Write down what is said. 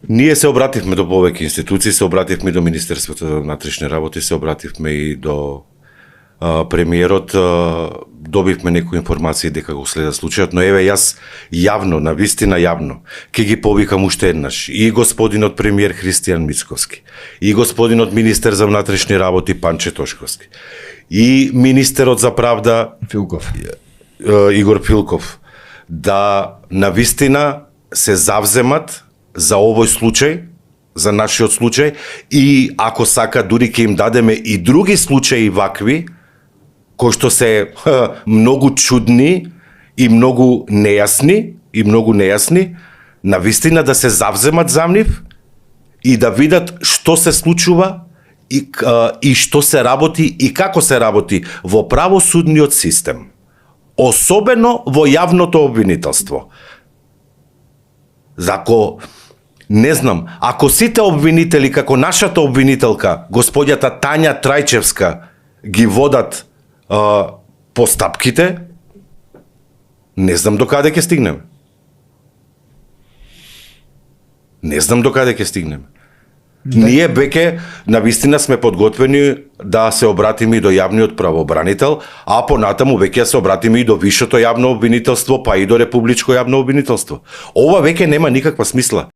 Ние се обративме до повеќе институции, се обративме до Министерството за внатрешни работи, се обративме и до премиерот, добивме некои информации дека го следа случајот, но еве јас јавно, навистина јавно, ќе ги повикам уште еднаш и господинот премиер Христијан Мицковски, и господинот министер за внатрешни работи Панче Тошковски, и министерот за правда Филков. Игор Филков, да навистина се завземат за овој случај, за нашиот случај, и ако сака дури ќе им дадеме и други случаи вакви, кои што се многу чудни и многу нејасни, навистина да се завземат за нив и да видат што се случува и што се работи и како се работи во правосудниот систем, особено во јавното обвинителство. Не знам, ако сите обвинители, како нашата обвинителка, господјата Тања Трајчевска, ги водат постапките, не знам до каде ќе стигнеме. Не знам до каде ќе стигнеме. Ние веќе навистина сме подготвени да се обратиме и до јавниот правобранител, а понатаму веќе се обратиме и до висшето јавно обвинителство, па и до републичко јавно обвинителство. Ова веќе нема никаква смисла.